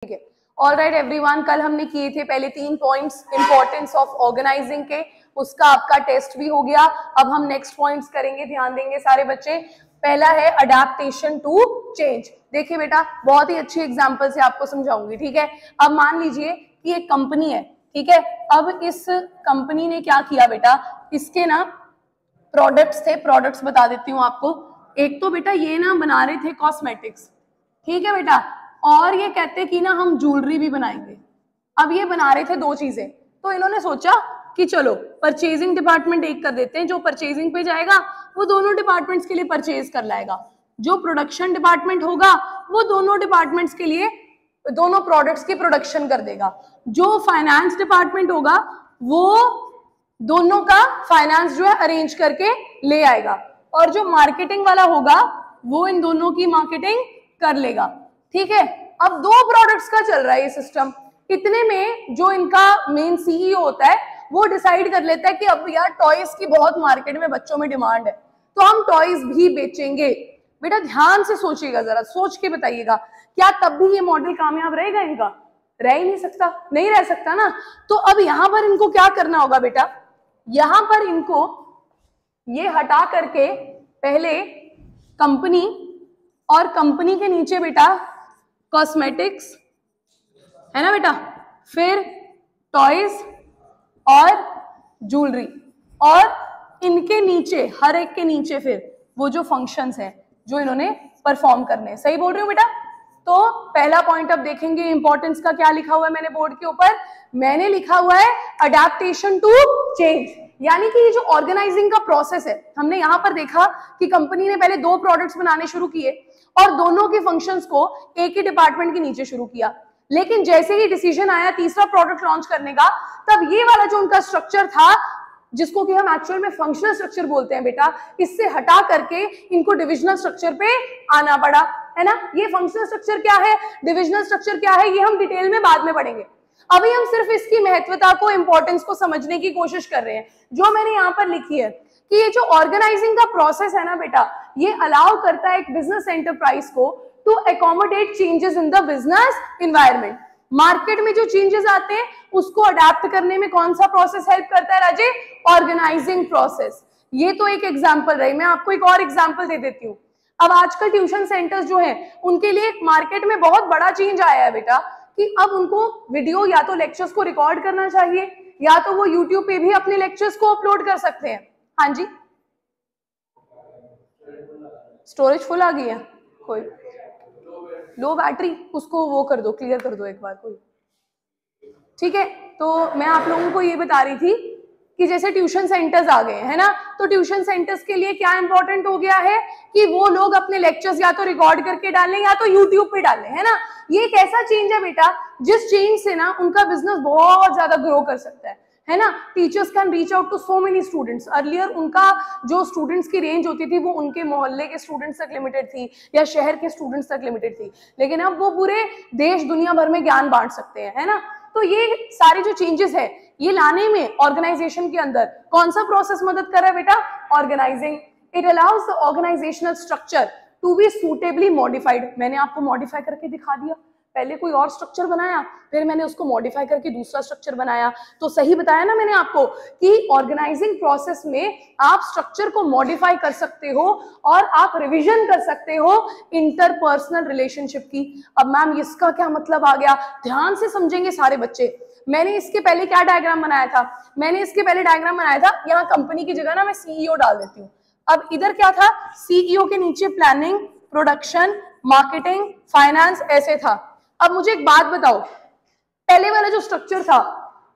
ठीक है। All right everyone, कल हमने किए थे पहले 3 पॉइंट्स इंपॉर्टेंस ऑफ ऑर्गेनाइजिंग के, उसका आपका टेस्ट भी हो गया। अब हम नेक्स्ट पॉइंट्स करेंगे, ध्यान देंगे सारे बच्चे। पहला है अडेप्टेशन टू चेंज। देखिए बेटा, बहुत ही अच्छी एग्जांपल से आपको समझाऊंगी, ठीक है। अब मान लीजिए कि एक कंपनी है, ठीक है। अब इस कंपनी ने क्या किया बेटा, इसके ना प्रोडक्ट्स थे, प्रोडक्ट्स बता देती हूँ आपको। एक तो बेटा ये ना बना रहे थे कॉस्मेटिक्स, ठीक है बेटा, और ये कहते कि ना हम ज्वेलरी भी बनाएंगे। अब ये बना रहे थे 2 चीजें, तो इन्होंने सोचा कि चलो परचेजिंग डिपार्टमेंट एक कर देते हैं, जो परचेजिंग पे जाएगा वो दोनों डिपार्टमेंट्स के लिए परचेज कर लाएगा, जो प्रोडक्शन डिपार्टमेंट होगा वो दोनों डिपार्टमेंट्स के लिए दोनों प्रोडक्ट्स की प्रोडक्शन कर देगा, जो फाइनेंस डिपार्टमेंट होगा वो दोनों का फाइनेंस जो है अरेंज करके ले आएगा, और जो मार्केटिंग वाला होगा वो इन दोनों की मार्केटिंग कर लेगा, ठीक है। अब 2 प्रोडक्ट्स का चल रहा है ये सिस्टम। इतने में जो इनका मेन सीईओ होता है वो डिसाइड कर लेता है कि अब यार टॉयज की बहुत मार्केट में बच्चों में डिमांड है, तो हम टॉयज भी बेचेंगे। बेटा ध्यान से सोचिएगा, जरा सोच के बताइएगा, क्या तब भी ये मॉडल कामयाब रहेगा इनका? रह ही नहीं सकता, नहीं रह सकता ना। तो अब यहां पर इनको क्या करना होगा बेटा, यहां पर इनको ये हटा करके पहले कंपनी, और कंपनी के नीचे बेटा कॉस्मेटिक्स है ना बेटा, फिर टॉयज और ज्वेलरी, और इनके नीचे हर एक के नीचे फिर वो जो फंक्शंस हैं जो इन्होंने परफॉर्म करने हैं। सही बोल रही हूँ बेटा? तो पहला पॉइंट अब देखेंगे इंपॉर्टेंस का, क्या लिखा हुआ है मैंने बोर्ड के ऊपर, मैंने लिखा हुआ है अडेप्टेशन टू चेंज। यानी कि ये जो ऑर्गेनाइजिंग का प्रोसेस है, हमने यहां पर देखा कि कंपनी ने पहले 2 प्रोडक्ट्स बनाने शुरू किए और दोनों के फंक्शंस को एक ही डिपार्टमेंट के नीचे शुरू किया, लेकिन जैसे ही डिसीजन आया तीसरा प्रोडक्ट लॉन्च करने का, तब ये वाला जो उनका स्ट्रक्चर था, जिसको कि हम एक्चुअल में फंक्शनल स्ट्रक्चर बोलते हैं बेटा, इससे हटा करके इनको डिविजनल स्ट्रक्चर पे आना पड़ा, है ना। ये फंक्शनल स्ट्रक्चर क्या है, डिविजनल स्ट्रक्चर क्या है, ये हम डिटेल में बाद में पढ़ेंगे। अभी हम सिर्फ इसकी महत्वता को, इंपॉर्टेंस को समझने की कोशिश कर रहे हैं। जो मैंने यहाँ पर लिखी है कि ये जो ऑर्गेनाइजिंग का प्रोसेस है ना बेटा, ये अलाउ करता है एक बिजनेस एंटरप्राइज को to accommodate changes in the business environment. Market में जो चेंजेस आते हैं उसको अडेप्ट करने में कौन सा प्रोसेस हेल्प करता है राजे? Organising process. ये तो एक एग्जांपल रही, मैं आपको एक और एग्जांपल दे देती हूँ। अब आजकल ट्यूशन सेंटर्स जो हैं उनके लिए एक मार्केट में बहुत बड़ा चेंज आया है बेटा, कि अब उनको वीडियो या तो लेक्चर्स को रिकॉर्ड करना चाहिए, या तो वो यूट्यूब पे भी अपने लेक्चर्स को अपलोड कर सकते हैं। हाँ जी, स्टोरेज फुल आ गई है, कोई लो बैटरी, उसको वो कर दो, क्लियर कर दो एक बार कोई, ठीक है। तो मैं आप लोगों को ये बता रही थी कि जैसे ट्यूशन सेंटर्स आ गए हैं ना, तो ट्यूशन सेंटर्स के लिए क्या इंपॉर्टेंट हो गया है कि वो लोग अपने लेक्चर्स या तो रिकॉर्ड करके डालें या तो यूट्यूब पे डालें, है ना। ये एक ऐसा चेंज है बेटा जिस चेंज से ना उनका बिजनेस बहुत ज्यादा ग्रो कर सकता है ना। Teachers can reach out to so many students. Earlier उनका जो स्टूडेंट्स की रेंज होती थी वो उनके मोहल्ले के स्टूडेंट्स तक लिमिटेड थी या शहर के स्टूडेंट्स तक लिमिटेड थी, लेकिन अब वो पूरे देश दुनिया भर में ज्ञान बांट सकते हैं, है ना। तो ये सारे जो चेंजेस है ये लाने में ऑर्गेनाइजेशन के अंदर कौन सा प्रोसेस मदद कर रहा है बेटा? Organizing. It allows the organizational structure to be suitably modified. मैंने आपको मॉडिफाई करके दिखा दिया, पहले कोई और स्ट्रक्चर बनाया, फिर मैंने उसको मॉडिफाई करके दूसरा स्ट्रक्चर बनाया। तो सही बताया ना मैंने आपको कि ऑर्गेनाइजिंग प्रोसेस में आप स्ट्रक्चर को मॉडिफाई कर सकते हो और आप रिवीजन कर सकते हो इंटरपर्सनल रिलेशनशिप की। अब मैम इसका क्या मतलब आ गया? ध्यान से समझेंगे सारे बच्चे। मैंने इसके पहले क्या डायग्राम बनाया था? मैंने इसके पहले डायग्राम बनाया था, यहाँ कंपनी की जगह ना मैं सीईओ डाल देती हूँ। अब इधर क्या था? सीईओ के नीचे प्लानिंग, प्रोडक्शन, मार्केटिंग, फाइनेंस, ऐसे था। अब मुझे एक बात बताओ, पहले वाला जो स्ट्रक्चर था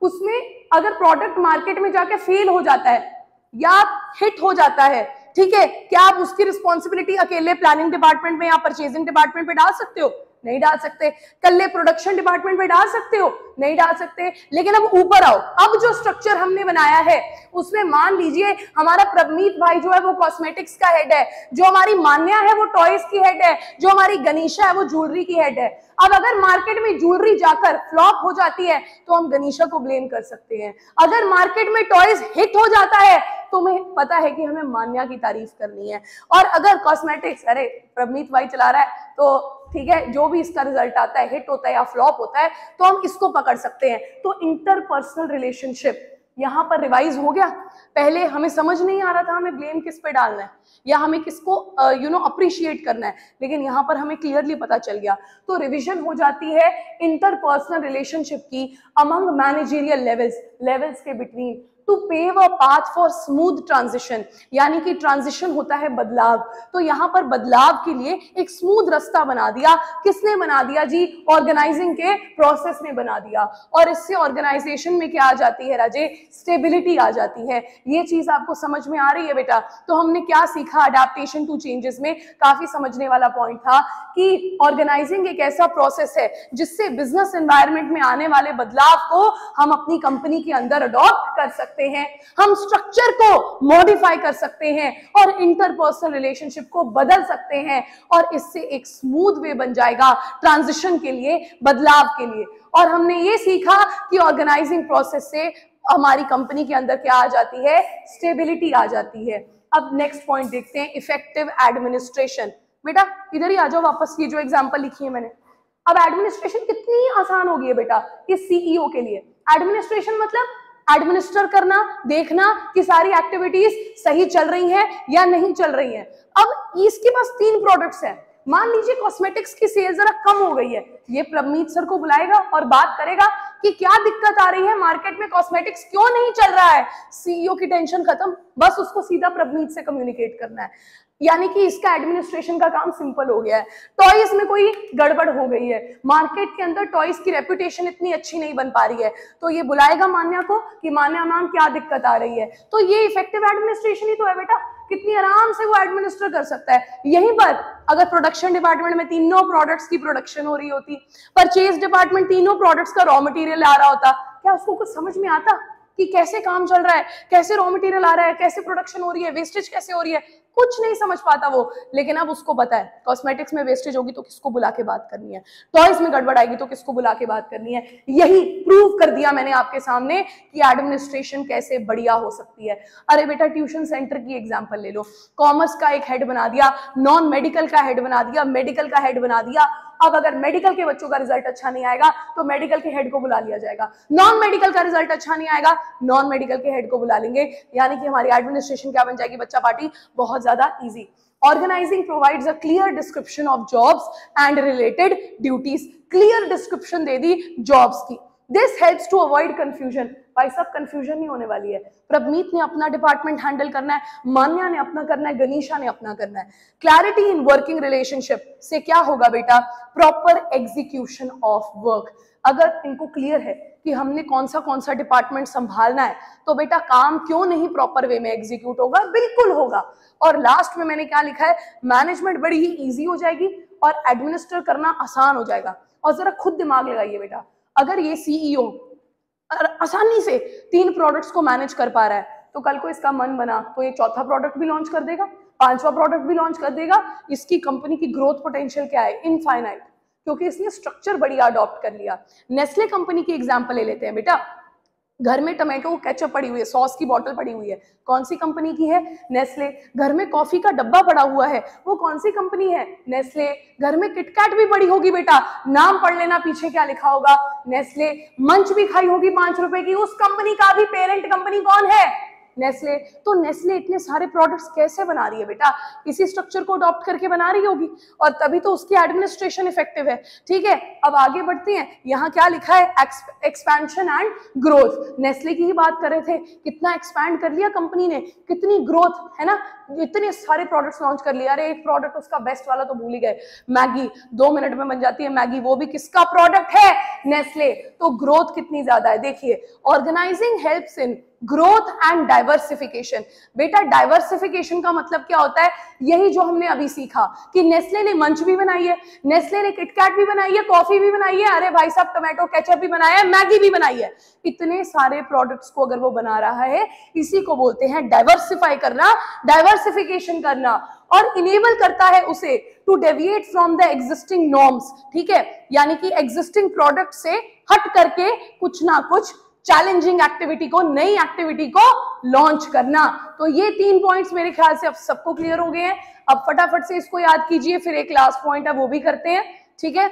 उसमें अगर प्रोडक्ट मार्केट में जाके फेल हो जाता है या हिट हो जाता है, ठीक है, क्या आप उसकी रिस्पॉन्सिबिलिटी अकेले प्लानिंग डिपार्टमेंट में या परचेजिंग डिपार्टमेंट पे डाल सकते हो? नहीं डाल सकते। कल्ले प्रोडक्शन डिपार्टमेंट में डाल सकते हो? नहीं डाल सकते। लेकिन अब ऊपर आओ, अब जो स्ट्रक्चर हमने बनाया है उसमें मान लीजिए हमारा प्रवनीत भाई जो है वो कॉस्मेटिक्स का हेड है, जो हमारी मान्या है वो टॉयज की हेड है, जो हमारी गनीशा है वो ज्वेलरी की हेड है। अब अगर मार्केट में ज्वेलरी जाकर फ्लॉप हो जाती है तो हम गनीशा को ब्लेम कर सकते हैं। अगर मार्केट में टॉयज हिट हो जाता है तो हमें पता है कि हमें मान्या की तारीफ करनी है। और अगर कॉस्मेटिक्स, अरे प्रवनीत भाई चला रहा है तो ठीक है, जो भी इसका रिजल्ट आता है, हिट होता है या फ्लॉप होता है, तो हम इसको पकड़ सकते हैं। तो इंटरपर्सनल रिलेशनशिप यहाँ पर रिवाइज हो गया। पहले हमें समझ नहीं आ रहा था हमें ब्लेम किस पे डालना है या हमें किसको अप्रिशिएट करना है, लेकिन यहाँ पर हमें क्लियरली पता चल गया। तो रिवीजन हो जाती है इंटरपर्सनल रिलेशनशिप की अमंग मैनेजरियल लेवल्स के between to pave a path for smooth transition, यानी कि ट्रांजिशन होता है बदलाव। तो यहाँ पर बदलाव के लिए एक स्मूथ रास्ता बना दिया। किसने बना दिया जी? ऑर्गेनाइजिंग के प्रोसेस ने बना दिया। और इससे ऑर्गेनाइजेशन में क्या आ जाती है राजे? स्टेबिलिटी आ जाती है। ये चीज आपको समझ में आ रही है बेटा? तो हमने क्या सीखा अडेप्टेशन टू चेंजेस में? काफी समझने वाला पॉइंट था कि ऑर्गेनाइजिंग एक ऐसा प्रोसेस है जिससे बिजनेस एनवायरनमेंट में आने वाले बदलाव को हम अपनी कंपनी के अंदर अडॉप्ट कर सकते हैं, हम स्ट्रक्चर को मॉडिफाई कर सकते हैं और इंटरपर्सनल रिलेशनशिप को बदल सकते हैं, और इससे एक स्मूथ वे बन जाएगा ट्रांजिशन के लिए, बदलाव के लिए। और हमने ये सीखा कि ऑर्गेनाइजिंग प्रोसेस से हमारी कंपनी के अंदर क्या आ जाती है? स्टेबिलिटी आ जाती है। अब नेक्स्ट पॉइंट देखते हैं, इफेक्टिव एडमिनिस्ट्रेशन। बेटा इधर ही आ जाओ वापस, ये जो एग्जांपल लिखी है मैंने। अब एडमिनिस्ट्रेशन कितनी आसान हो गई है बेटा इस सीईओ के लिए। एडमिनिस्ट्रेशन मतलब एडमिनिस्टर करना, देखना कि सारी एक्टिविटीज सही चल रही हैं या नहीं चल रही हैं। अब इसके पास 3 प्रोडक्ट्स हैं। मान लीजिए कॉस्मेटिक्स की सेल जरा कम हो गई है, ये प्रवनीत सर को बुलाएगा और बात करेगा कि क्या दिक्कत आ रही है मार्केट में, कॉस्मेटिक्स क्यों नहीं चल रहा है। सीईओ की टेंशन खत्म, बस उसको सीधा प्रवनीत से कम्युनिकेट करना है। यानी कि इसका एडमिनिस्ट्रेशन का काम सिंपल हो गया है। टॉयज में कोई गड़बड़ हो गई है, मार्केट के अंदर टॉयज की रेपुटेशन इतनी अच्छी नहीं बन पा रही है, तो ये बुलाएगा मान्या को कि मान्या मैम क्या दिक्कत आ रही है। तो ये इफेक्टिव एडमिनिस्ट्रेशन ही तो है बेटा, कितनी आराम से वो एडमिनिस्टर कर सकता है। यहीं पर अगर प्रोडक्शन डिपार्टमेंट में तीनों प्रोडक्ट्स की प्रोडक्शन हो रही होती, परचेज डिपार्टमेंट तीनों प्रोडक्ट्स का रॉ मटेरियल आ रहा होता, क्या उसको कुछ समझ में आता कि कैसे काम चल रहा है, कैसे रॉ मटेरियल आ रहा है, कैसे प्रोडक्शन हो रही है, वेस्टेज कैसे हो रही है? कुछ नहीं समझ पाता वो। लेकिन अब उसको पता है कॉस्मेटिक्स में वेस्टेज होगी तो किसको बुला के बात करनी है, टॉयज में गड़बड़ आएगी तो किसको बुला के बात करनी है। यही प्रूव कर दिया मैंने आपके सामने कि एडमिनिस्ट्रेशन कैसे बढ़िया हो सकती है। अरे बेटा ट्यूशन सेंटर की एग्जांपल ले लो, कॉमर्स का एक हेड बना दिया, नॉन मेडिकल का हेड बना दिया, मेडिकल का हेड बना दिया। अब अगर मेडिकल के बच्चों का रिजल्ट अच्छा नहीं आएगा तो मेडिकल के हेड को बुला लिया जाएगा, नॉन मेडिकल का रिजल्ट अच्छा नहीं आएगा नॉन मेडिकल के हेड को बुला लेंगे। यानी कि हमारी एडमिनिस्ट्रेशन क्या बन जाएगी बच्चा पार्टी? बहुत ज्यादा easy. Organizing provides a clear description of jobs and related duties. Clear description दे दी जॉब्स की। This helps to avoid confusion. भाई सब कंफ्यूजन नहीं होने वाली है। प्रवनीत ने अपना डिपार्टमेंट हैंडल करना है, मान्या ने अपना करना है, गनीशा ने अपना करना है। क्लैरिटी इन वर्किंग रिलेशनशिप से क्या होगा बेटा? Proper execution of work. अगर इनको क्लियर है कि हमने कौन सा डिपार्टमेंट संभालना है तो बेटा काम क्यों नहीं प्रॉपर वे में एग्जीक्यूट होगा? बिल्कुल होगा। और लास्ट में मैंने क्या लिखा है? मैनेजमेंट बड़ी ही इजी हो जाएगी और एडमिनिस्टर करना आसान हो जाएगा। और जरा खुद दिमाग लगाइए बेटा, अगर ये सीईओ आसानी से 3 प्रोडक्ट्स को मैनेज कर पा रहा है तो कल को इसका मन बना तो ये 4था प्रोडक्ट भी लॉन्च कर देगा, 5वां प्रोडक्ट भी लॉन्च कर देगा। इसकी कंपनी की ग्रोथ पोटेंशियल क्या है? इनफाइनाइट, क्योंकि इसने स्ट्रक्चर बढ़िया अडॉप्ट कर लिया। नेस्ले कंपनी की एग्जांपल ले लेते हैं बेटा। घर में टमाटो केचप पड़ी हुई है, सॉस की बोतल पड़ी हुई है, कौन सी कंपनी की है? नेस्ले। घर में कॉफी का डब्बा पड़ा हुआ है, वो कौन सी कंपनी है? नेस्ले। घर में किटकैट भी पड़ी होगी बेटा, नाम पढ़ लेना पीछे क्या लिखा होगा? नेस्ले। मंच भी खाई होगी 5 रुपए की, उस कंपनी का भी पेरेंट कंपनी कौन है? नेस्ले। तो नेस्ले इतने सारे प्रोडक्ट्स कैसे बना रही है बेटा? इसी स्ट्रक्चर को अडॉप्ट करके बना रही होगी और तभी तो उसकी एडमिनिस्ट्रेशन इफेक्टिव है। ठीक है, अब आगे बढ़ते हैं। यहाँ क्या लिखा है? Expansion and growth. नेस्ले की ही बात कर रहे थे, कितना एक्सपैंड कर लिया कंपनी ने, कितनी ग्रोथ है ना, इतने सारे प्रोडक्ट्स लॉन्च कर लिया। अरे एक प्रोडक्ट उसका बेस्ट वाला तो भूल ही गए, मैगी। 2 मिनट में बन जाती है मैगी, वो भी किसका प्रोडक्ट है? नेस्ले। तो ग्रोथ कितनी ज्यादा है देखिए। Organizing helps in growth and diversification. बेटा डाइवर्सिफिकेशन का मतलब क्या होता है? यही जो हमने अभी सीखा कि नेस्ले ने मंच भी बनाई है, नेस्ले ने किटकैट भी बनाई है, कॉफी भी बनाई है, अरे भाई साहब टोमेटो केचप भी बनाया है, मैगी भी बनाई है। इतने सारे प्रोडक्ट्स को अगर वो बना रहा है, इसी को बोलते हैं डाइवर्सिफाई करना, डाइवर्सिफिकेशन करना। और इनेबल करता है उसे to deviate from the existing norms. ठीक है, यानी कि एग्जिस्टिंग प्रोडक्ट से हट करके कुछ ना कुछ चैलेंजिंग एक्टिविटी को, नई एक्टिविटी को लॉन्च करना। तो ये 3 पॉइंट्स मेरे ख्याल से अब सबको क्लियर हो गए हैं। अब फटाफट से इसको याद कीजिए, फिर एक लास्ट पॉइंट है वो भी करते हैं। ठीक है।